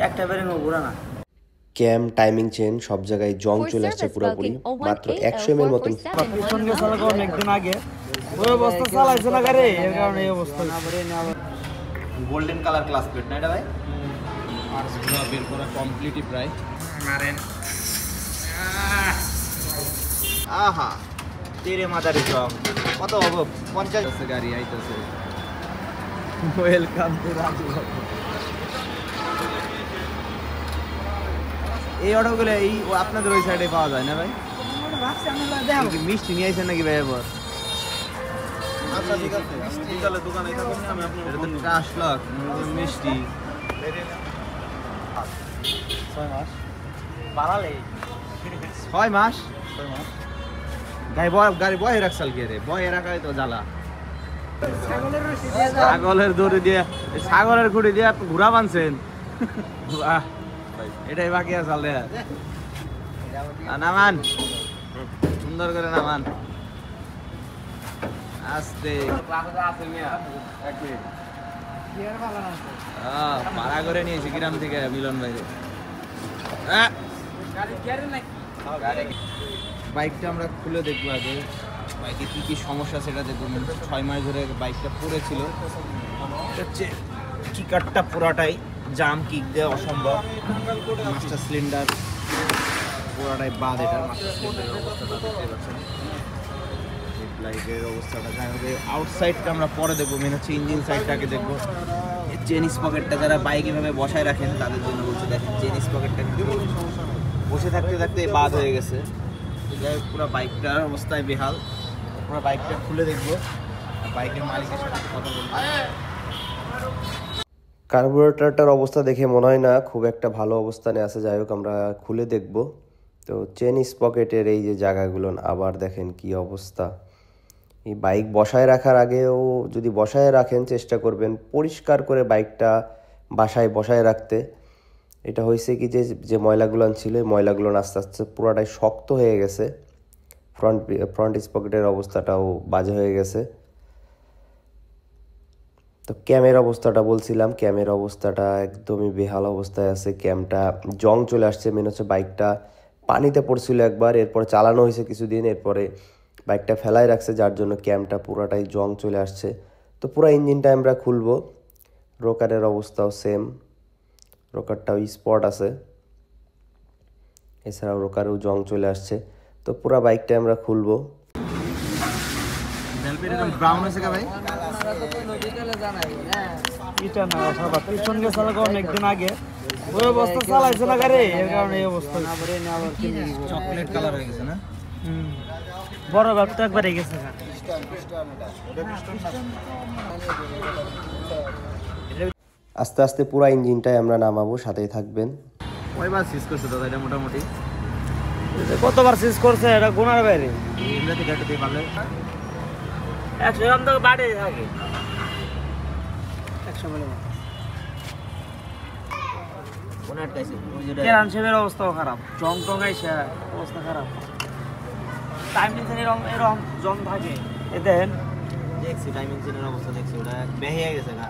একটা বেরিং ঘুরা না। ক্যাম টাইমিং চেন সব জায়গায় জং চলে আসছে পুরোপুরি। মাত্র 100 ml মতন। পিছন গেছে অনেকদিন আগে ওই অবস্থা চালাইছে না গাড়ি, এর কারণে এই অবস্থা। গোল্ডেন কালার ক্লাস প্লেট না এটা ভাই? পার্টসগুলো বের করা কমপ্লিটই প্রায়। মারেন। আহা তেরে মাদারি জং কত হবে? 50 গাড়ি আইতেছে। Welcome to rajbhog. এই অটোগুলো এই আপনাদের ওই সাইডে পাওয়া যায় না ভাই? মিষ্টি নিয়ে আসেন নাকি ভাই এবার? আচ্ছা ঠিক আছে, বিকালে দোকানে থাকুন না, আমি আপনার এটা তো ক্রাশ লাখ মিষ্টি 6 মাস বাড়ালে 6 মাস গাড়ি বয়ে রাখছাল কে রে? বয়ে রাখাই তো জ্বালা। ছাগলের দড়ি দিয়ে, ছাগলের খুঁটি দিয়ে ঘুরা বানছেন। এটাই বাকি আছে আলে। নামান সুন্দর করে নামান, আস্তে ভাড়া করে নিয়েছি গ্রাম থেকে মিলন ভাই। বাইকটা আমরা খুলে দেখবো আগে, বাইকে কি কি সমস্যা সেটা দেখবো। 6 মাস ধরে বাইকটা পড়েছিল, হচ্ছে কিকারটা পুরাটাই জাম, কিক দেওয়া অসম্ভব। মাস্টার সিলিন্ডার পুরাটাই বাদ। এটার মাস্টার সিলিন্ডারের অবস্থাটা দেখতে পাচ্ছেন, লাইটের অবস্থাটা। যাই হোক আউটসাইডটা আমরা পরে দেখবো, মেন হচ্ছে ইঞ্জিন সাইডটাকে দেখবো। চেন স্পকেটটা যারা বাইক এভাবে বসায় রাখেন তাদের জন্য বলছে, দেখেন চেন স্পকেটটা কিন্তু বসে থাকতে থাকতে বাদ হয়ে গেছে। যাই হোক পুরো বাইকটার অবস্থায় বেহাল। পুরো বাইকটা খুলে দেখবো, বাইকের মালিকের সাথে কথা বলবো। কার্বোরেটরটার অবস্থা দেখে মনে হয় না খুব একটা ভালো অবস্থানে আছে। যাই হোক আমরা খুলে দেখব। তো চেন স্পকেটের এই যে জায়গাগুলো আবার দেখেন কি অবস্থা। এই বাইক বসায় রাখার আগেও যদি বসায় রাখেন চেষ্টা করবেন পরিষ্কার করে বাইকটা বাসায় বসায় রাখতে। এটা হয়েছে কি যে ময়লাগুলো ছিল, এই ময়লাগুলো আস্তে আস্তে পুরোটাই শক্ত হয়ে গেছে। ফ্রন্ট স্পকেটের অবস্থাটাও বাজে হয়ে গেছে। তো ক্যামের অবস্থাটা বলছিলাম, ক্যামের অবস্থাটা একদমই বেহাল অবস্থায় আছে। ক্যামটা জং চলে আসছে, মেন হচ্ছে বাইকটা পানিতে পড়ছিল একবার, এরপর চালানো হয়েছে কিছুদিন, এরপরে বাইকটা ফেলায় রাখছে, যার জন্য ক্যামটা পুরাটাই জং চলে আসছে। তো পুরো ইঞ্জিনটা আমরা খুলবো। রোকারের অবস্থাও সেম, রোকারটাও স্পট আছে, এছাড়াও রোকারেও জং চলে আসছে। তো পুরো বাইকটা আমরা খুলবো। ব্রাউন আছে ভাই? এটা না সাদা, পিছন গেছে অনেকদিন আগে ওই অবস্থা চালাইছে না গাড়ি, এর কারণে এই অবস্থা। চকলেট কালার হয়ে গেছে না? বড় ব্যাগটা একবারে গেছে। আস্তে আস্তে পুরো ইঞ্জিনটাই আমরা নামাবো, সাথেই থাকবেন। কয়বার সিজ করছে দাদা এটা মোটামুটি? কতবার সিজ করছে এটা গোনার বাইরে। এগুলা থেকে একটা দিয়ে পারলে 100 গ্রাম তো বাড়ে থাকে। 100 মিলি কোন আটকাইছে? কেরান শেপের অবস্থাও খারাপ, জং টং আইসা অবস্থা খারাপ। টাইম ইঞ্জিন এরকম জং থাকে, এ দেখেন দেখছি টাইম ইঞ্জিনের অবস্থা দেখছি, ওটা বেহিয়ে গেছে না,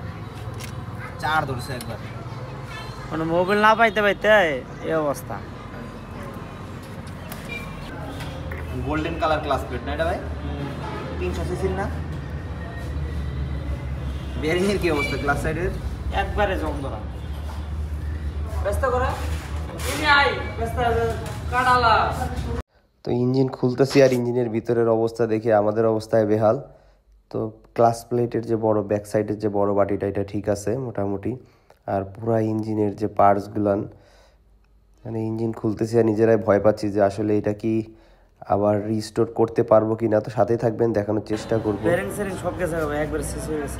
চার ধরছে একবার। মানে মোবাইল না পাইতে পাইতে এই অবস্থা। গোল্ডেন কালার ক্লাস প্লেট না এটা ভাই? 300 সিসির না? বেরিং এর কি অবস্থা ক্লাস সাইডের? একবারে জং ধরা। ব্যস্ত করা আই ব্যস্ত কাটালা। তো ইঞ্জিন খুলতেছি আর ইঞ্জিনের ভিতরের অবস্থা দেখে আমাদের অবস্থায় বেহাল। তো ক্লাস প্লেটের যে বড় ব্যাক সাইডের যে বড় বাটিটা এটা ঠিক আছে মোটামুটি, আর পুরা ইঞ্জিনের যে পার্টসগুলান, মানে ইঞ্জিন খুলতেছি আর নিজেরাই ভয় পাচ্ছি যে আসলে এটা কি আবার রিস্টোর করতে পারবো কিনা। তো সাথেই থাকবেন, দেখানোর চেষ্টা করবো। বেরিং সেরিং সব গেছে একবার শেষ হয়ে গেছে,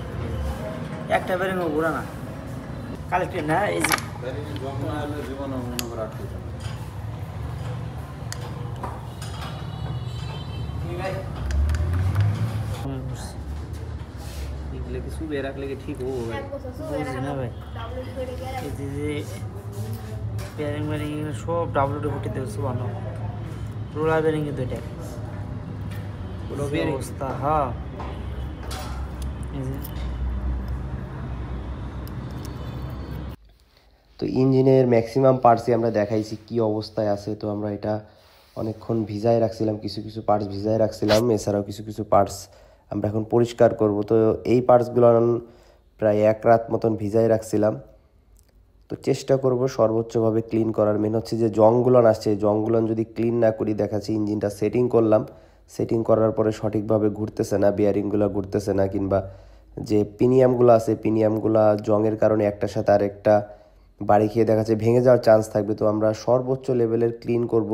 একটা বেরিং ঘুরা না কালেক্টেড না। এই যে বেরিং জং না হলে জীবন মনে করে আটকে যাবে। এগুলো কিছু বের রাখলে কি ঠিক হবে ভাই? বুঝছি না ভাই, এই যে বেরিং বেরিং সব ডাব্লিউডি ফুটে দিয়েছে ভালো। রোলার বেরিং কিন্তু এটা পুরো অবস্থা। হ্যাঁ তো ইঞ্জিনের ম্যাক্সিমাম পার্টসই আমরা দেখাইছি কি অবস্থায় আছে। তো আমরা এটা অনেকক্ষণ ভিজায় রাখছিলাম, কিছু কিছু পার্টস ভিজায় রাখছিলাম, এছাড়াও কিছু কিছু পার্টস আমরা এখন পরিষ্কার করব। তো এই পার্টসগুলো প্রায় 1 রাত মতন ভিজায় রাখছিলাম। তো চেষ্টা করব সর্বোচ্চভাবে ক্লিন করার। মেন হচ্ছে যে জংগুলো আসছে, জংগুলো যদি ক্লিন না করি, দেখাচ্ছি ইঞ্জিনটা সেটিং করলাম, সেটিং করার পরে সঠিকভাবে ঘুরতেছে না, বিয়ারিংগুলো ঘুরতেছে না, কিংবা যে পিনিয়ামগুলো আছে পিনিয়ামগুলো জংয়ের কারণে একটার সাথে আরেকটা বাড়ি খেয়ে দেখাচ্ছে ভেঙে যাওয়ার চান্স থাকবে। তো আমরা সর্বোচ্চ লেভেলের ক্লিন করব,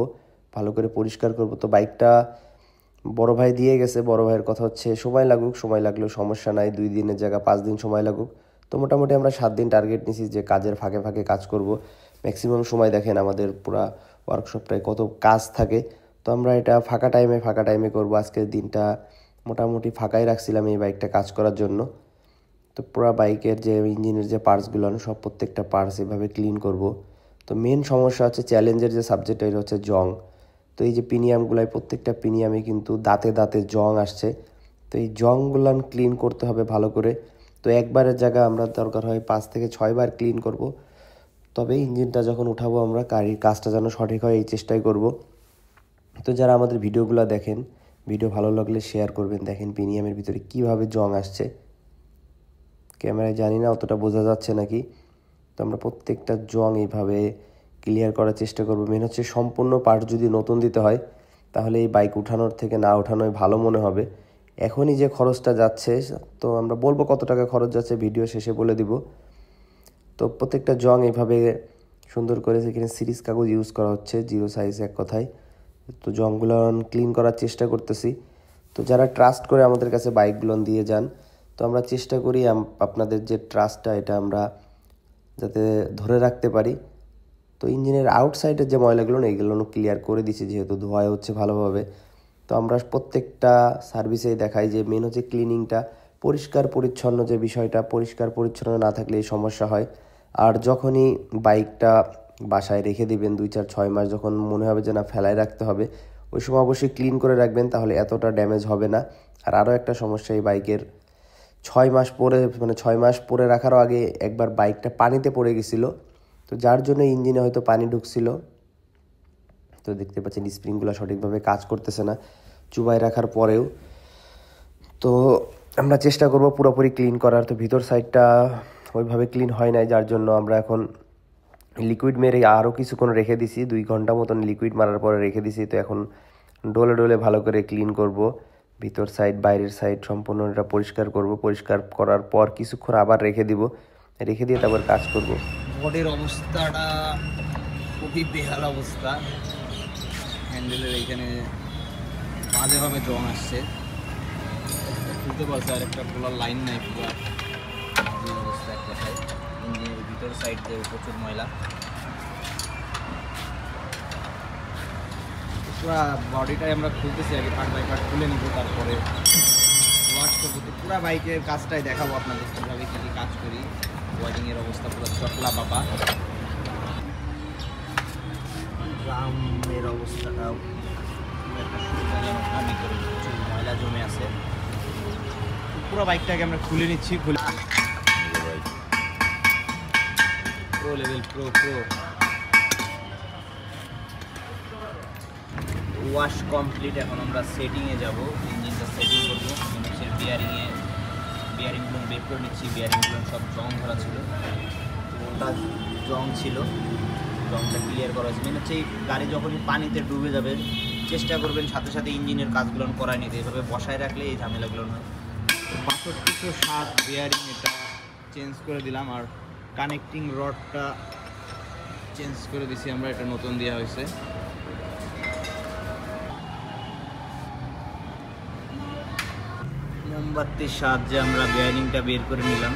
ভালো করে পরিষ্কার করব। তো বাইকটা বড় ভাই দিয়ে গেছে, বড় ভাইয়ের কথা হচ্ছে সময় লাগুক, সময় লাগলেও সমস্যা নাই, 2 দিনের জায়গা 5 দিন সময় লাগুক। তো মোটামুটি আমরা 7 দিন টার্গেট নিছি যে কাজের ফাঁকে ফাঁকে কাজ করব। ম্যাক্সিমাম সময় দেখেন আমাদের পুরা ওয়ার্কশপটায় কত কাজ থাকে। তো আমরা এটা ফাঁকা টাইমে করব। আজকের দিনটা মোটামুটি ফাঁকাই রাখছিলাম এই বাইকটা কাজ করার জন্য। তো পুরো বাইকের যে ইঞ্জিনের যে পার্টসগুলো সব প্রত্যেকটা পার্টস এভাবে ক্লিন করব। তো মেন সমস্যা হচ্ছে চ্যালেঞ্জের যে সাবজেক্ট এটা হচ্ছে জং। তো এই যে পিনিয়ামগুলাই প্রত্যেকটা পিনিয়ামে কিন্তু দাঁতে দাঁতে জং আসছে। তো এই জংগুলান ক্লিন করতে হবে ভালো করে। তো একবারের জায়গায় আমরা দরকার হয় 5 থেকে 6 বার ক্লিন করব। তবে ইঞ্জিনটা যখন উঠাবো আমরা গাড়ির কাজটা যেন সঠিক হয় এই চেষ্টাই করব। তো যারা আমাদের ভিডিওগুলো দেখেন, ভিডিও ভালো লাগলে শেয়ার করবেন। দেখেন পিনিয়ামের ভিতরে কিভাবে জং আসছে, ক্যামেরায় জানি না অতটা বোঝা যাচ্ছে নাকি। তো আমরা প্রত্যেকটা জং এইভাবে ক্লিয়ার করার চেষ্টা করব। মেন হচ্ছে সম্পূর্ণ পার্ট যদি নতুন দিতে হয় তাহলে এই বাইক উঠানোর থেকে না উঠানোই ভালো মনে হবে। এখনই যে খরচটা যাচ্ছে, তো আমরা বলবো কত টাকা খরচ যাচ্ছে ভিডিও শেষে বলে দিব। তো প্রত্যেকটা জং এইভাবে সুন্দর করে সেখানে সিরিজ কাগজ ইউজ করা হচ্ছে, 0 সাইজ এক কথায়। তো জংগুলো ক্লিন করার চেষ্টা করতেছি। তো যারা ট্রাস্ট করে আমাদের কাছে বাইকগুলো দিয়ে যান, তো আমরা চেষ্টা করি আপনাদের যে ট্রাস্টটা এটা আমরা যাতে ধরে রাখতে পারি। তো ইঞ্জিনের আউটসাইডের যে ময়লাগুলো এইগুলো ক্লিয়ার করে দিচ্ছি, যেহেতু ধোয়া হচ্ছে ভালোভাবে। তো আমরা প্রত্যেকটা সার্ভিসেই দেখাই যে মেন হচ্ছে ক্লিনিংটা, পরিষ্কার পরিচ্ছন্ন যে বিষয়টা, পরিষ্কার পরিচ্ছন্ন না থাকলে এই সমস্যা হয়। আর যখনই বাইকটা বাসায় রেখে দিবেন 2-4-6 মাস, যখন মনে হবে যে না ফেলায় রাখতে হবে, ওই সময় অবশ্যই ক্লিন করে রাখবেন, তাহলে এতটা ড্যামেজ হবে না। আর আরও একটা সমস্যা, এই বাইকের 6 মাস পরে, মানে 6 মাস পরে রাখারও আগে একবার বাইকটা পানিতে পড়ে গেছিলো। তো যার জন্য ইঞ্জিনে হয়তো পানি ঢুকছিল। তো দেখতে পাচ্ছেন স্প্রিংগুলো সঠিকভাবে কাজ করতেছে না চুবাই রাখার পরেও। তো আমরা চেষ্টা করব পুরোপুরি ক্লিন করার। তো ভিতর সাইডটা ওইভাবে ক্লিন হয় নাই, যার জন্য আমরা এখন লিকুইড মেরে আরও কিছুক্ষণ রেখে দিছি, 2 ঘন্টা মতন লিকুইড মারার পরে রেখে দিছি। তো এখন ডোলে ডোলে ভালো করে ক্লিন করব, ভিতর সাইড বাইরের সাইড সম্পূর্ণ এটা পরিষ্কার করব। পরিষ্কার করার পর কিছুক্ষণ আবার রেখে দিব, রেখে দিয়ে তারপর কাজ করব। বডির অবস্থাটা খুবই বেহাল অবস্থা, হ্যান্ডেলের এইখানে বাজেভাবে জং আসছে, খুলতে পারছে আর একটা খোলার লাইন নাই, পুরো যে অবস্থা এক কথায়। ইঞ্জিনের ভিতর সাইড দিয়ে প্রচুর ময়লা, পুরো বডিটাই আমরা খুলতেছি, আগে পার্ট বাই পার্ট খুলে নিব, তারপরে ওয়াশ করবো। তো পুরো বাইকের কাজটাই দেখাবো আপনাদের, কীভাবে কী কী কাজ করি। ওয়ারিংয়ের অবস্থা পুরো চটলা বাবা, ড্রামের অবস্থাটাও আমি করে প্রচুর ময়লা জমে আছে। পুরো বাইকটাকে আমরা খুলে নিচ্ছি, খুলে pro level, pro wash complete. এখন আমরা সেটিংয়ে যাব, ইঞ্জিনটা সেটিং করবো। হচ্ছে বিয়ারিংগুলো বের করে নিচ্ছি। বিয়ারিংগুলো সব জং ধরা ছিল, ওটা জং ছিল, জংটা ক্লিয়ার করা হয়েছে। মেন হচ্ছে এই গাড়ি যখনই পানিতে ডুবে যাবে চেষ্টা করবেন সাথে সাথে ইঞ্জিনের কাজগুলো করায় নিতে, এভাবে বসায় রাখলে এই ঝামেলাগুলো না। 6207 বিয়ারিং এটা চেঞ্জ করে দিলাম, আর কানেক্টিং রডটা চেঞ্জ করে দিছি আমরা, এটা নতুন দেওয়া হয়েছে। মোমবাতির সাহায্যে আমরা বিয়ারিংটা বের করে নিলাম,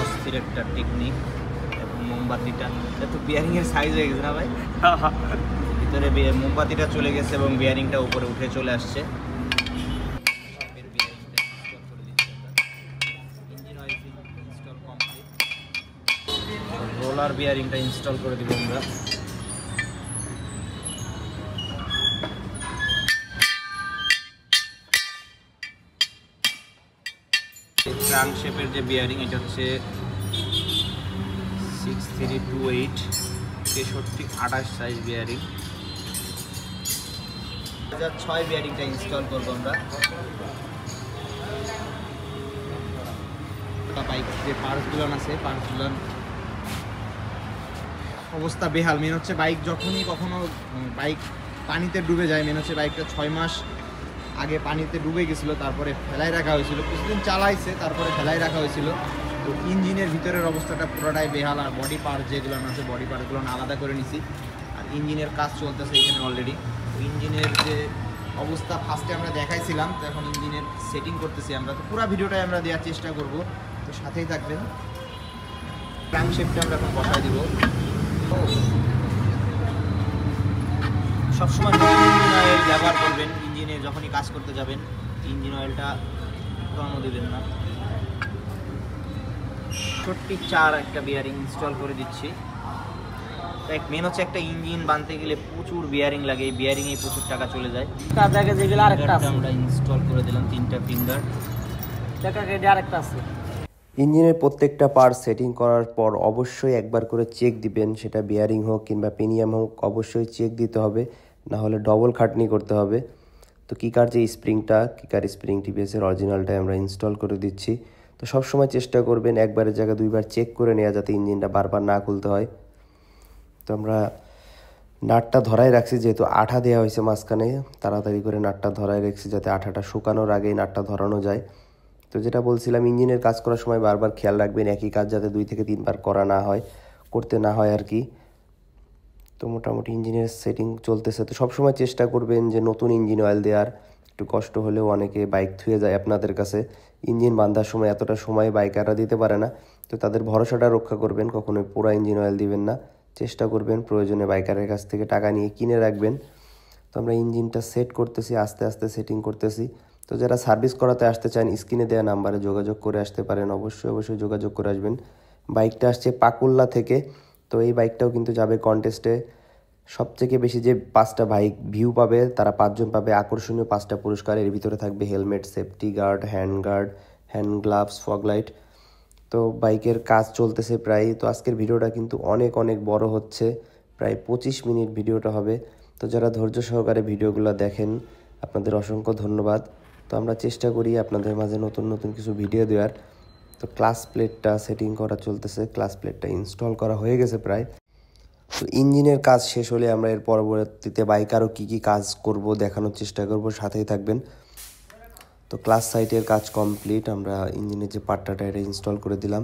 অস্থির একটা টেকনিক। এবং মোমবাতিটা তো বিয়ারিংয়ের সাইজ হয়ে গেছে না ভাই, ভিতরে মোমবাতিটা চলে গেছে এবং বিয়ারিংটা উপরে উঠে চলে আসছে। Engine oil install complete, roller বিয়ারিংটা ইনস্টল করে দিব আমরা। ট্রাঙ্ক শেপের যে বিয়ারিং, এটা হচ্ছে 6328 6328 সাইজ বিয়ারিং। 2006 বিয়ারিংটা ইনস্টল করবো আমরা। বাইক যে পার্টসগুলো আছে, পার্টসগুলো অবস্থা বেহাল। মেন হচ্ছে বাইক যখনই কখনো বাইক পানিতে ডুবে যায়, মেন হচ্ছে বাইকটা 6 মাস আগে পানিতে ডুবে গেছিলো, তারপরে ফেলাই রাখা হয়েছিল, কিছুদিন চালাইছে, তারপরে ফেলাই রাখা হয়েছিল। তো ইঞ্জিনের ভিতরের অবস্থাটা পুরোটাই বেহাল। আর বডি পার্ট যেগুলো আছে, বডি পার্টগুলো আলাদা করে নিছি। আর ইঞ্জিনের কাজ চলতেছে এখানে অলরেডি। ইঞ্জিনের যে অবস্থা ফার্স্টে আমরা দেখাইছিলাম, তো এখন ইঞ্জিনের সেটিং করতেছি আমরা। তো পুরো ভিডিওটাই আমরা দেওয়ার চেষ্টা করব, তো সাথেই থাকবেন। ক্র্যাঙ্কশ্যাফটটা আমরা এখন বসাই দিব। সবসময় নতুন ইঞ্জিন অয়েল ব্যবহার করবেন ইঞ্জিনে যখনই কাজ করতে যাবেন। ইঞ্জিন অয়েলটা পুরানো দেবেন না। 4 একটা বিয়ারিং ইনস্টল করে দিচ্ছি। মেন হচ্ছে একটা ইঞ্জিন বানতে গেলে প্রচুর বিয়ারিং লাগে, এই বিয়ারিংয়ে প্রচুর টাকা চলে যায়। তার জায়গায় যেগুলো আরেকটা আছে আমরা ইনস্টল করে দিলাম 3টা ফিঙ্গার। দেখা গেছে আরেকটা আছে। ইঞ্জিনের প্রত্যেকটা পার্ট সেটিং করার পর অবশ্যই একবার করে চেক দিবেন, সেটা বিয়ারিং হোক কিংবা পিনিয়াম হোক, অবশ্যই চেক দিতে হবে, না হলে ডবল খাটনি করতে হবে। তো কিকার যে স্প্রিংটা, কিকার স্প্রিং টিভিএসের অরিজিনালটাই আমরা ইনস্টল করে দিচ্ছি। তো সবসময় চেষ্টা করবেন একবারের জায়গায় 2বার চেক করে নেওয়া, যাতে ইঞ্জিনটা বারবার না খুলতে হয়। তো আমরা নাটটা ধরাই রাখছি, যেহেতু আঠা দেওয়া হয়েছে মাঝখানে, তাড়াতাড়ি করে নাটটা ধরাই রাখছি যাতে আঠাটা শুকানোর আগেই নাটটা ধরানো যায়। তো যেটা বলছিলাম, ইঞ্জিনের কাজ করার সময় বারবার খেয়াল রাখবেন একই কাজ যাতে 2 থেকে 3 বার করতে না হয় আর কি। তো মোটামুটি ইঞ্জিনের সেটিং চলতেছে। তো সবসময় চেষ্টা করবেন যে নতুন ইঞ্জিন অয়েল দেওয়ার। একটু কষ্ট হলেও অনেকে বাইক থুয়ে যায় আপনাদের কাছে, ইঞ্জিন বাঁধার সময় এতটা সময় বাইকাররা দিতে পারে না। তো তাদের ভরসাটা রক্ষা করবেন, কখনোই পুরো ইঞ্জিন অয়েল দিবেন না। চেষ্টা করবেন প্রয়োজনে বাইকারের কাছ থেকে টাকা নিয়ে কিনে রাখবেন। তো আমরা ইঞ্জিনটা সেট করতেছি, আস্তে আস্তে সেটিং করতেছি। তো যারা সার্ভিস করাতে আসতে চান, স্ক্রিনে দেওয়া নাম্বারে যোগাযোগ করে আসতে পারেন। অবশ্যই যোগাযোগ করে আসবেন। বাইকটা আসছে পাকুল্লা থেকে। তো এই বাইকটাও কিন্তু যাবে কন্টেস্টে। সবথেকে বেশি যে 5টা বাইক ভিউ পাবে, তারা 5 জন পাবে আকর্ষণীয় 5টা পুরস্কার। এর ভিতরে থাকবে helmet, safety guard, hand gloves, fog light. তো বাইকের কাজ চলতেছে প্রায়। তো আজকের ভিডিওটা কিন্তু অনেক বড় হচ্ছে, প্রায় 25 মিনিট ভিডিওটা হবে। তো যারা ধৈর্য সহকারে ভিডিওগুলো দেখেন, আপনাদের অসংখ্য ধন্যবাদ। তো আমরা চেষ্টা করি আপনাদের মাঝে নতুন কিছু ভিডিও দেওয়ার। তো ক্লাস প্লেটটা সেটিং করা চলতেছে, ক্লাস প্লেটটা ইনস্টল করা হয়ে গেছে প্রায়। তো ইঞ্জিনের কাজ শেষ হলে আমরা এর পরবর্তীতে বাইক আরও কী কাজ করব দেখানোর চেষ্টা করব, সাথেই থাকবেন। তো ক্লাস সাইটের কাজ কমপ্লিট, আমরা ইঞ্জিনের যে পার্টটা এটা ইনস্টল করে দিলাম।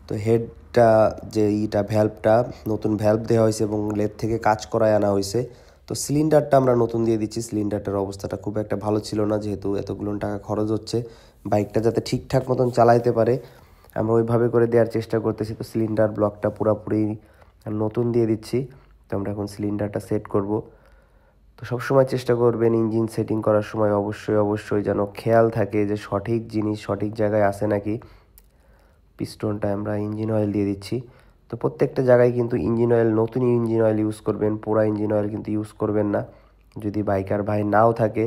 তো হেডটা যে ভ্যালভটা নতুন ভ্যালভ দেওয়া হয়েছে এবং লেদ থেকে কাজ করায় আনা হয়েছে। তো সিলিন্ডারটা আমরা নতুন দিয়ে দিচ্ছি। সিলিন্ডারটার অবস্থাটা খুব একটা ভালো ছিল না, যেহেতু এতগুলো টাকা খরচ হচ্ছে। বাইকটা যাতে ঠিকঠাক মতন চালাইতে পারে আমরা ওইভাবে করে দেওয়ার চেষ্টা করতেছি। তো সিলিন্ডার ব্লকটা পুরোপুরি নতুন দিয়ে দিচ্ছি। তো আমরা এখন সিলিন্ডারটা সেট করব। তো সবসময় চেষ্টা করবেন ইঞ্জিন সেটিং করার সময় অবশ্যই যেন খেয়াল থাকে যে সঠিক জিনিস সঠিক জায়গায় আসে নাকি। পিস্টনটা আমরা ইঞ্জিন অয়েল দিয়ে দিচ্ছি। তো প্রত্যেকটা জায়গায় কিন্তু ইঞ্জিন অয়েল, নতুন ইঞ্জিন অয়েল ইউজ করবেন, পুরা ইঞ্জিন অয়েল কিন্তু ইউজ করবেন না। যদি বাইকার ভাই নাও থাকে,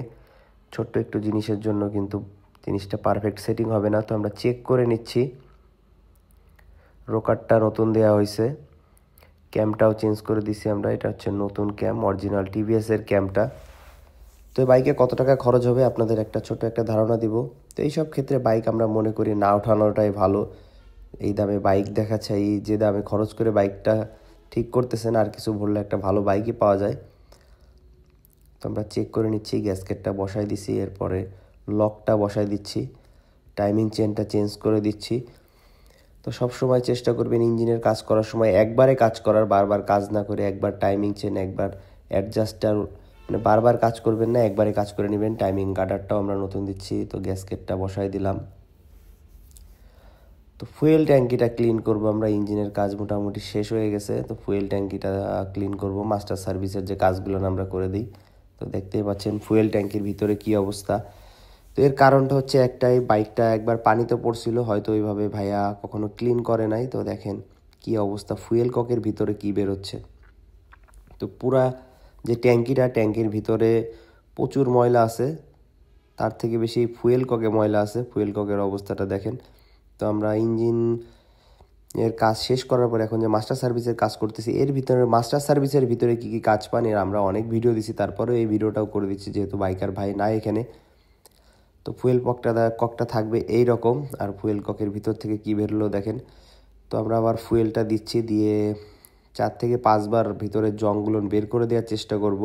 ছোট্ট একটু জিনিসের জন্য কিন্তু জিনিসটা পারফেক্ট সেটিং হবে না। তো আমরা চেক করে নিচ্ছি। রোকারটা নতুন দেওয়া হয়েছে, ক্যামটাও চেঞ্জ করে দিছি আমরা। এটা হচ্ছে নতুন ক্যাম, অরিজিনাল টিভিএসের ক্যামটা। তো বাইকে কত টাকা খরচ হবে আপনাদের ছোট একটা ধারণা দিব। তো এইসব ক্ষেত্রে বাইক আমরা মনে করি না ওঠানোটাই ভালো। এই দামে বাইক দেখাচ্ছে, এই যে দামে খরচ করে বাইকটা ঠিক করতেছেন, আর কিছু ভরলে একটা ভালো বাইকই পাওয়া যায়। তো আমরা চেক করে নিচ্ছি, গ্যাসকেটটা বসাই দিছি, এরপরে লকটা বসাই দিচ্ছি, টাইমিং চেনটা চেঞ্জ করে দিচ্ছি। তো সবসময় চেষ্টা করবেন ইঞ্জিনের কাজ করার সময় একবারে কাজ করার, বারবার কাজ না করে একবার টাইমিং চেন, একবার অ্যাডজাস্টার, মানে বারবার কাজ করবেন না, একবারে কাজ করে নেবেন। টাইমিং গার্ডারটাও আমরা নতুন দিচ্ছি। তো গ্যাসকেটটা বসাই দিলাম। তো ফুয়েল ট্যাঙ্কিটা ক্লিন করব আমরা। ইঞ্জিনের কাজ মোটামুটি শেষ হয়ে গেছে। তো ফুয়েল ট্যাঙ্কিটা ক্লিন করব, মাস্টার সার্ভিসের যে কাজগুলো আমরা করে দিই। তো দেখতেই পাচ্ছেন ফুয়েল ট্যাঙ্কির ভিতরে কি অবস্থা। তো এর কারণটা হচ্ছে একটাই, বাইকটা একবার পানিতে পড়ছিল, হয়তো ওইভাবে ভাইয়া কখনো ক্লিন করে নাই। তো দেখেন কি অবস্থা, ফুয়েল ককের ভিতরে কি বেরোচ্ছে। তো পুরা যে ট্যাঙ্কির ভিতরে প্রচুর ময়লা আছে, তার থেকে বেশি ফুয়েল ককে ময়লা আছে। ফুয়েল ককের অবস্থাটা দেখেন। তো আমরা ইঞ্জিন এর কাজ শেষ করার পর এখন যে মাস্টার সার্ভিসের কাজ করতেছি, এর ভিতরে মাস্টার সার্ভিসের ভিতরে কী কী কাজ পান এর আমরা অনেক ভিডিও দিছি, তারপরেও এই ভিডিওটাও করে দিচ্ছি যেহেতু বাইকার ভাই নাই এখানে। তো ফুয়েল ককটা থাকবে এই রকম, আর ফুয়েল ককের ভিতর থেকে কি বেরোলো দেখেন। তো আমরা আবার ফুয়েলটা দিচ্ছি, দিয়ে 4 থেকে 5 বার ভিতরের জংগুলো বের করে দেওয়ার চেষ্টা করব।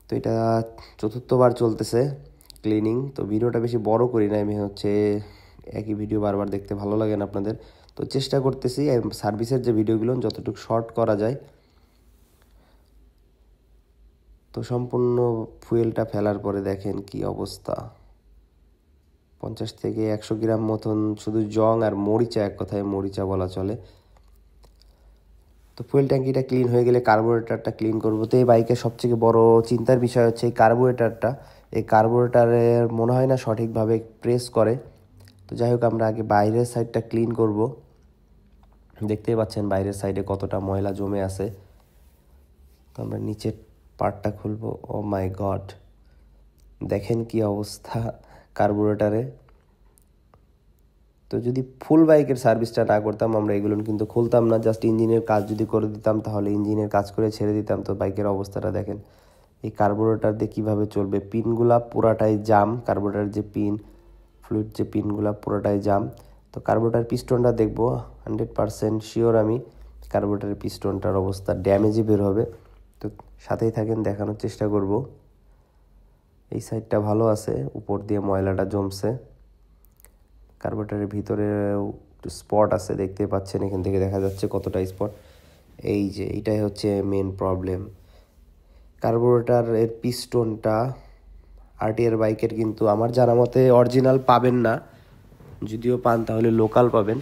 তো এটা 4র্থবার চলতেছে ক্লিনিং। তো ভিডিওটা বেশি বড় করি না আমি, হচ্ছে একই ভিডিও বারবার দেখতে ভালো লাগে না আপনাদের, তো চেষ্টা করতেছি সার্ভিসের যে ভিডিওগুলো যতটুকু শর্ট করা যায়। তো সম্পূর্ণ ফুয়েলটা ফেলার পরে দেখেন কি অবস্থা, 50 থেকে 100 গ্রাম মতন শুধু জং আর মরিচা, এক কথায় মরিচা বলা চলে। তো ফুয়েল ট্যাঙ্কিটা ক্লিন হয়ে গেলে কার্বোরেটরটা ক্লিন করবো। তো এই বাইকের সবথেকে বড় চিন্তার বিষয় হচ্ছে এই কার্বোরেটরটা। এই কার্বোরেটরের মনে হয় না সঠিকভাবে প্রেস করে। তো যাই হোক, আমরা আগে বাইরের সাইডটা ক্লিন করব। দেখতেই পাচ্ছেন বাইরের সাইডে কতটা ময়লা জমে আছে। তো আমরা নিচের পার্টটা খুলবো। ও মাই গড, দেখেন কি অবস্থা কার্বোরেটরে। তো যদি ফুল বাইকের সার্ভিসটা না করতাম আমরা এগুলো কিন্তু খুলতাম না, জাস্ট ইঞ্জিনের কাজ যদি করে দিতাম তাহলে ইঞ্জিনের কাজ করে ছেড়ে দিতাম। তো বাইকের অবস্থাটা দেখেন, এই কার্বোরেটর দিয়ে কীভাবে চলবে। পিনগুলা পুরাটাই জাম, কার্বোরেটর যে পিন, ফ্লুইড যে পিনগুলা পুরোটাই জাম। তো কার্বোরেটর পিস্টনটা দেখবো, 100% শিওর আমি কার্বোরেটরের পিস্টনটার অবস্থা ড্যামেজই বের হবে। তো সাথেই থাকেন, দেখানোর চেষ্টা করব। এই সাইডটা ভালো আছে, উপর দিয়ে ময়লাটা জমছে। কার্বোরেটরের ভিতরে স্পট আছে, দেখতে পাচ্ছেন এখান থেকে দেখা যাচ্ছে কতটা স্পট। এই যে এইটাই হচ্ছে মেন প্রবলেম। কার্বোরেটরের পিস্টনটা আরটিআর বাইকের কিন্তু আমার জানা মতে অরিজিনাল পাবেন না, যদিও পান তাহলে লোকাল পাবেন।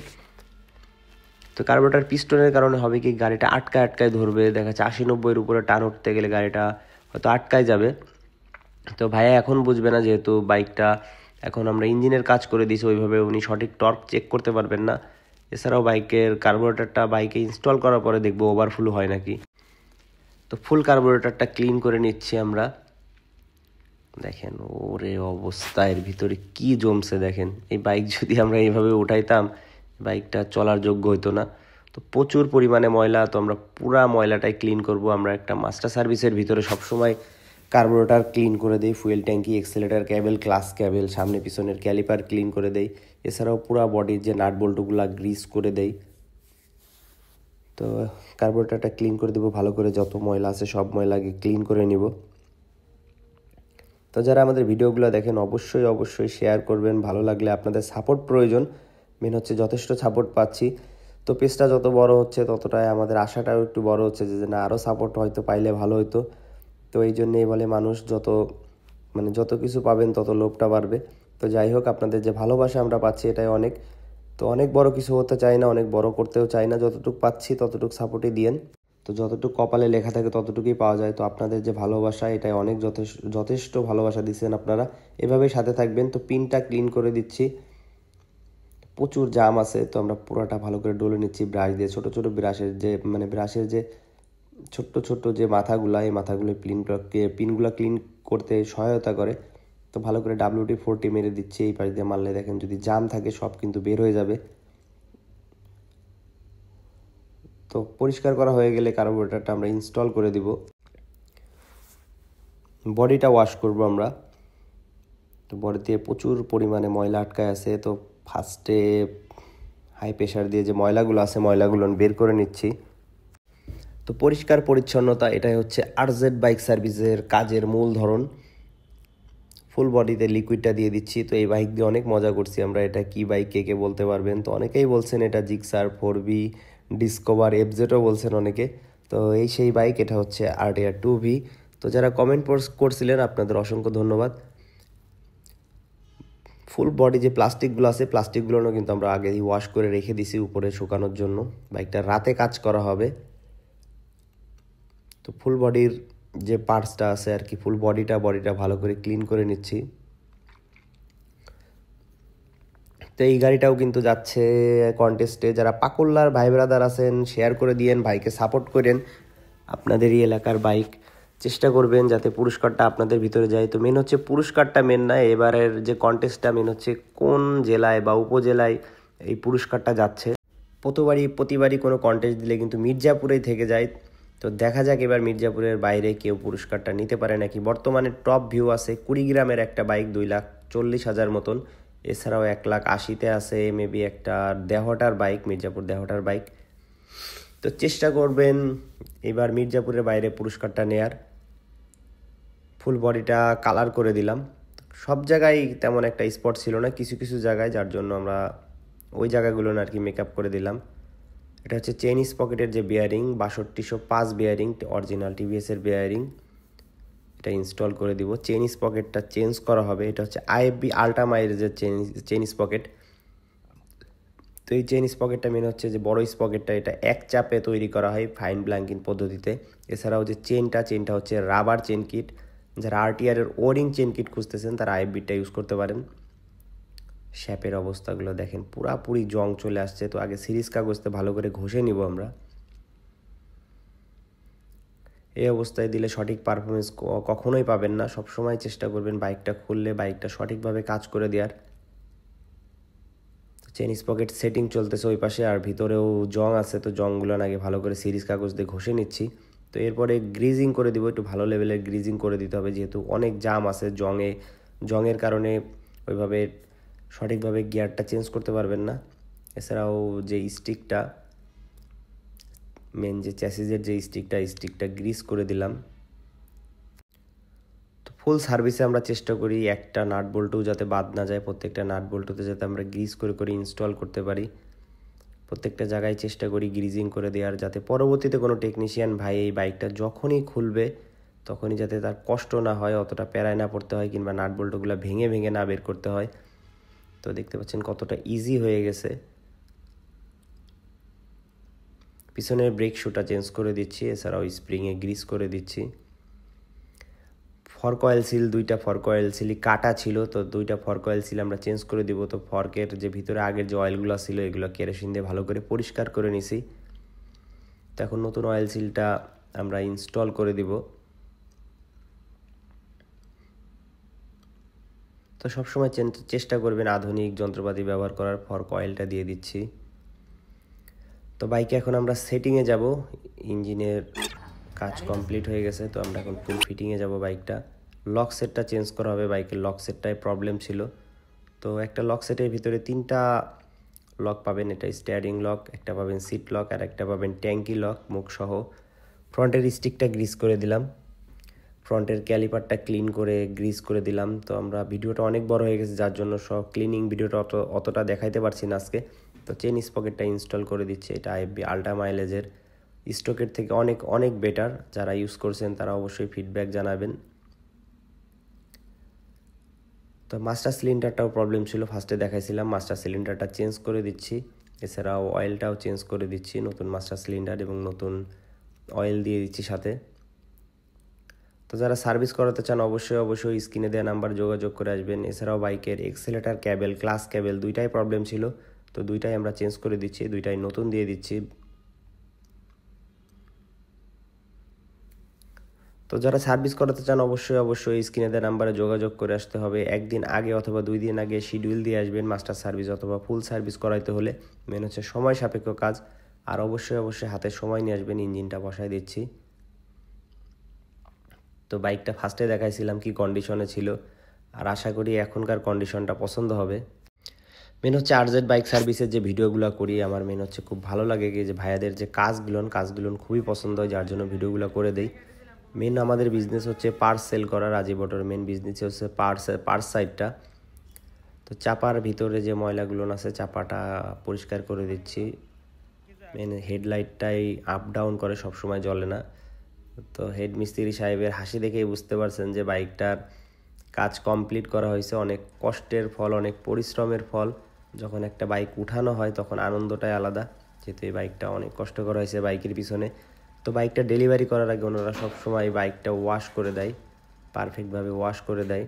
তো কার্বোরেটর পিস্টনের কারণে হবে কি, গাড়িটা আটকায় ধরবে, দেখা যাচ্ছে 80-90-এর উপরে টান উঠতে গেলে গাড়িটা হয়তো আটকায় যাবে। তো ভাইয়া এখন বুঝবে না, যেহেতু বাইকটা এখন আমরা ইঞ্জিনের কাজ করে দিয়েছি, ওইভাবে উনি সঠিক টর্ক চেক করতে পারবেন না। এছাড়াও বাইকের কার্বোরেটরটা বাইকে ইনস্টল করার পরে দেখবো ওভারফ্লো হয় নাকি। তো ফুল কার্বোরেটরটা ক্লিন করে নিচ্ছি আমরা। দেখেন ওরে অবস্থা, এর ভিতরে কি জমছে দেখেন। এই বাইক যদি আমরা এইভাবে উঠাইতাম বাইকটা চলার যোগ্য হইতো না। তো প্রচুর পরিমাণে ময়লা, তো আমরা পুরা ময়লাটাই ক্লিন করব। আমরা একটা মাস্টার সার্ভিসের ভিতরে সবসময় কার্বোরেটর ক্লিন করে দেই, ফুয়েল ট্যাঙ্কি, এক্সেলেটার কেবল, ক্লাস কেবল, সামনে পিছনের ক্যালিপার ক্লিন করে দেই। এছাড়াও পুরা বডির যে নাট বল্টুগুলা গ্রিস করে দেই। তো কার্বোরেটরটা ক্লিন করে দেবো ভালো করে, যত ময়লা আছে সব ময়লাকে ক্লিন করে নিব। তো যারা আমাদের ভিডিওগুলো দেখেন অবশ্যই শেয়ার করবেন, ভালো লাগলে আপনাদের সাপোর্ট প্রয়োজন। মেন হচ্ছে যথেষ্ট সাপোর্ট পাচ্ছি, তো পেজটা যত বড় হচ্ছে ততটাই আমাদের আশাটাও একটু বড় হচ্ছে যে না আরও সাপোর্ট হয়তো পাইলে ভালো হতো। তো এই জন্যেই বলে মানুষ যত কিছু পাবেন তত লোভটা বাড়বে। তো যাই হোক, আপনাদের যে ভালোবাসা আমরা পাচ্ছি এটাই অনেক। তো অনেক বড় কিছু হতে চাই না, অনেক বড় করতেও চাই না, যতটুকু পাচ্ছি ততটুকু সাপোর্টই দিয়েন। তো যতটুকু কপালে লেখা থাকে ততটুকুই পাওয়া যায়। তো আপনাদের যে ভালোবাসা এটাই অনেক, যথেষ্ট ভালোবাসা দিচ্ছেন আপনারা, এভাবেই সাথে থাকবেন। তো পিনটা ক্লিন করে দিচ্ছি, প্রচুর জাম আছে। তো আমরা পুরোটা ভালো করে ডলে নিচ্ছি ব্রাশ দিয়ে। ছোট ব্রাশের যে ছোট্ট যে মাথাগুলা, এই মাথাগুলো পিনগুলো ক্লিন করতে সহায়তা করে। তো ভালো করে WD-40 মেরে দিচ্ছি। এই পাশ দিয়ে মারলে দেখেন যদি জাম থাকে সব কিন্তু বের হয়ে যাবে। তো পরিষ্কার করা হয়ে গেলে কার্বোরেটরটা আমরা ইনস্টল করে দিব। বডিটা ওয়াশ করব আমরা। তো বডিতে প্রচুর পরিমাণে ময়লা আটকায় আছে। তো ফার্স্টে হাই প্রেশার দিয়ে যে ময়লাগুলো আছে ময়লাগুলো বের করে নিচ্ছি। তো পরিষ্কার পরিচ্ছন্নতা এটাই হচ্ছে RZ বাইক সার্ভিসের কাজের মূল ধরন। ফুল বডিতে লিকুইডটা দিয়ে দিচ্ছি। তো এই বাইক দিয়ে অনেক মজা করছি আমরা। এটা কি বাইক কে বলতে পারবেন? তো অনেকেই বলছেন এটা জিক্সার 4V, ডিসকভার, FZ-ও বলছেন অনেকে। তো এই সেই বাইক, এটা হচ্ছে RTR 2V। তো যারা কমেন্ট করছিলেন আপনাদের অসংখ্য ধন্যবাদ। ফুল বডি যে প্লাস্টিকগুলো আছে প্লাস্টিকগুলোও কিন্তু আমরা আগেই ওয়াশ করে রেখে দিছি উপরে শুকানোর জন্য। বাইকটা রাতে কাজ করা হবে। তো ফুল বডির যে পার্টসটা আছে আর কি, ফুল বডিটা ভালো করে ক্লিন করে নিচ্ছি। তো এই গাড়িটাও কিন্তু যাচ্ছে কন্টেস্টে। যারা পাকুল্লার ভাই ব্রাদার আছেন শেয়ার করে দিয়েন, ভাইকে সাপোর্ট করেন। আপনাদেরই এলাকার বাইক, চেষ্টা করবেন যাতে পুরস্কারটা আপনাদের ভিতরে যায়। তো মেন হচ্ছে পুরস্কারটা মেন না, এবারের যে কন্টেস্টটা মেন হচ্ছে কোন জেলায় বা উপজেলায় এই পুরস্কারটা যাচ্ছে। প্রতিবারই কোনো কন্টেস্ট দিলে কিন্তু মির্জাপুরেই থেকে যায়। তো দেখা যাক এবার মির্জাপুরের বাইরে কেউ পুরস্কারটা নিতে পারে নাকি। বর্তমানে টপ ভিউ আছে কুড়িগ্রামের একটা বাইক 2,40,000 মতন, এছাড়াও 1,80,000-তে আছে মেবি একটা দেহটার বাইক, মির্জাপুর দেহটার বাইক। তো চেষ্টা করবেন এবার মির্জাপুরের বাইরে পুরস্কারটা নেয়ার। ফুল বডিটা কালার করে দিলাম। সব জায়গায় তেমন একটা স্পট ছিল না, কিছু কিছু জায়গায়, যার জন্য আমরা ওই জায়গাগুলো আর কি মেকআপ করে দিলাম। এটা হচ্ছে চেইন স্পকেটের যে বিয়ারিং 6205 বিয়ারিং, অরিজিনাল টিভিএসের বিয়ারিং, এটা ইনস্টল করে দিব। চেইন স্পকেটটা চেঞ্জ করা হবে। এটা হচ্ছে আইএফবি আল্ট্রা মাইলেজের চেইন স্পকেট। তো এই চেইন স্পকেটটা মেন হচ্ছে যে বড় স্পকেটটা, এটা এক চাপে তৈরি করা হয় ফাইন ব্ল্যাঙ্কিং পদ্ধতিতে। এছাড়াও যে চেনটা হচ্ছে রাবার চেন কিট। যারা আরটিআরের ওরিং চেন কিট খুঁজতেছেন তারা আইএফবিটা ইউজ করতে পারেন। শ্যাপের অবস্থাগুলো দেখেন, পুরাপুরি জং চলে আসছে। তো আগে সিরিজ কাগজতে ভালো করে ঘষে নিব আমরা। এই অবস্থায় দিলে সঠিক পারফরমেন্স কখনোই পাবেন না। সবসময় চেষ্টা করবেন বাইকটা খুললে বাইকটা সঠিকভাবে কাজ করে দেওয়ার। চেইন স্পকেট সেটিং চলতেছে ওই পাশে, আর ভিতরেও জং আছে। তো জংগুলো আগে ভালো করে সিরিজ কাগজ দিয়ে ঘষে নিচ্ছি। তো এরপরে গ্রিজিং করে দিব, একটু ভালো লেভেলের গ্রিজিং করে দিতে হবে, যেহেতু অনেক জাম আছে জংয়ের কারণে ওইভাবে সঠিকভাবে গিয়ারটা চেঞ্জ করতে পারবেন না। এছাড়াও যে স্টিকটা মেন যে চ্যাসিসের যে স্টিকটা গ্রিস করে দিলাম। তো ফুল সার্ভিসে আমরা চেষ্টা করি একটা নাট বল্টু যাতে বাদ না যায়, প্রত্যেকটা নাট বল্টুতে যাতে আমরা গ্রিস করে ইনস্টল করতে পারি। প্রত্যেকটা জায়গায় চেষ্টা করি গ্রিজিং করে দেওয়ার, যাতে পরবর্তীতে কোনো টেকনিশিয়ান ভাই এই বাইকটা যখনই খুলবে তখনই যাতে তার কষ্ট না হয়, অতটা প্যারায় না পড়তে হয়, কিংবা নাট বল্টুগুলো ভেঙে না বের করতে হয়। তো দেখতে পাচ্ছেন কতটা ইজি হয়ে গেছে। পিছনের ব্রেক শুটা চেঞ্জ করে দিচ্ছি, এছাড়াও স্প্রিংয়ে গ্রিস করে দিচ্ছি। ফর্ক অয়েল সিল, 2টা ফর্ক অয়েল সিলই কাটা ছিল, তো 2টা ফর্ক অয়েল সিল আমরা চেঞ্জ করে দিব। তো ফর্কের যে ভিতরে আগের যে অয়েলগুলো ছিল এগুলো কেরোসিন দিয়ে ভালো করে পরিষ্কার করে নিছি। তো এখন নতুন অয়েল সিলটা আমরা ইনস্টল করে দিব। তো সবসময় চেষ্টা করবেন আধুনিক যন্ত্রপাতি ব্যবহার করার। ফর্ক অয়েলটা দিয়ে দিচ্ছি। তো বাইকে এখন আমরা সেটিংয়ে যাব। ইঞ্জিনের কাজ কমপ্লিট হয়ে গেছে, তো আমরা এখন ফুল ফিটিংয়ে যাব বাইকটা। লক সেটটা চেঞ্জ করা হবে, বাইকের লক সেটটায় প্রবলেম ছিল। তো একটা লক সেটের ভিতরে 3টা লক পাবেন, এটা স্টিয়ারিং লক, একটা পাবেন সিট লক, আর একটা পাবেন ট্যাঙ্কি লক মুখ সহ। ফ্রন্টের স্টিকটা গ্রিস করে দিলাম, ফ্রন্টের ক্যালিপারটা ক্লিন করে গ্রিস করে দিলাম। তো আমরা ভিডিওটা অনেক বড় হয়ে গেছে, যার জন্য সব ক্লিনিং ভিডিওটা অতটা দেখাইতে পারছি না আজকে। তো চেন স্পকেটটা ইনস্টল করে দিচ্ছে, এটা আইএফবি আল্ট্রা মাইলেজের, স্টকের থেকে অনেক বেটার। যারা ইউজ করছেন তারা অবশ্যই ফিডব্যাক জানাবেন। তো মাস্টার সিলিন্ডারটাও প্রবলেম ছিল, ফার্স্টে দেখাইছিলাম। মাস্টার সিলিন্ডারটা চেঞ্জ করে দিচ্ছি, এছাড়াও অয়েলটাও চেঞ্জ করে দিচ্ছি। নতুন মাস্টার সিলিন্ডার এবং নতুন অয়েল দিয়ে দিচ্ছি সাথে। তো যারা সার্ভিস করাতে চান অবশ্যই স্ক্রিনে দেওয়া নাম্বার যোগাযোগ করে আসবেন। এছাড়াও বাইকের এক্সেলেটার ক্যাবেল, ক্লাস ক্যাবেল 2টাই প্রবলেম ছিল, তো 2টাই আমরা চেঞ্জ করে দিচ্ছি, 2টাই নতুন দিয়ে দিচ্ছি। তো যারা সার্ভিস করাতে চান অবশ্যই স্ক্রিনে দেওয়া নাম্বারে যোগাযোগ করে আসতে হবে। একদিন আগে অথবা 2 দিন আগে শিডিউল দিয়ে আসবেন মাস্টার সার্ভিস অথবা ফুল সার্ভিস করাইতে হলে। মেন হচ্ছে সময় সাপেক্ষ কাজ, আর অবশ্যই হাতে সময় নিয়ে আসবেন। ইঞ্জিনটা বসাই দিচ্ছি। তো বাইকটা ফার্স্টে দেখাইছিলাম কি কন্ডিশনে ছিল, আর আশা করি এখনকার কন্ডিশনটা পছন্দ হবে। মেন হচ্ছে আরজেড বাইক সার্ভিসের যে ভিডিওগুলো করি, আমার মেন হচ্ছে খুব ভালো লাগে যে ভাইয়াদের যে কাজগুলো খুবই পছন্দ হয়, যার জন্য ভিডিওগুলো করে দেই। মেন আমাদের বিজনেস হচ্ছে পার্টস সেল করা। রাজীব অটোর মেন বিজনেস হচ্ছে পার্টস সাইডটা। তো চাপার ভিতরে যে ময়লাগুলো আছে চাপাটা পরিষ্কার করে দিচ্ছি। মেন হেডলাইটটাই আপ ডাউন করে, সবসময় জ্বলে না। তো হেড মিস্ত্রি সাহেবের হাসি দেখেই বুঝতে পারছেন যে বাইকটার কাজ কমপ্লিট করা হয়েছে। অনেক কষ্টের ফল, অনেক পরিশ্রমের ফল। যখন একটা বাইক উঠানো হয় তখন আনন্দটাই আলাদা, যেহেতু এই বাইকটা অনেক কষ্ট করা হয়েছে বাইকের পিছনে। তো বাইকটা ডেলিভারি করার আগে ওনারা সবসময় বাইকটা ওয়াশ করে দেয়, পারফেক্টভাবে ওয়াশ করে দেয়।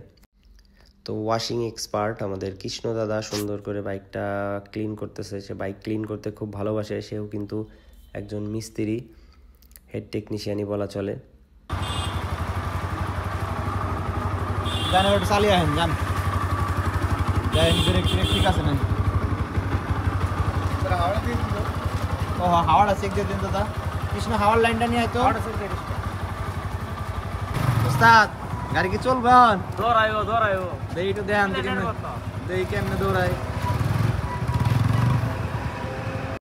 তো ওয়াশিং এক্সপার্ট আমাদের কৃষ্ণ দাদা সুন্দর করে বাইকটা ক্লিন করতেছে। সে বাইক ক্লিন করতে খুব ভালোবাসে, সেও কিন্তু একজন মিস্ত্রি, হেড টেকনিশিয়ানই বলা চলে। চালিয়ে আসেন, যান, ঠিক আছে না? ও হাওয়াটা চেক দিয়ে দিন দাদা কৃষ্ণ হাওয়ার লাইনটা নিয়ে আয় তো ওস্তাদ গাড়ি কি চলবে দৌড়াইও দেখি একটু দেখান দেখি কেমনে দৌড়ায়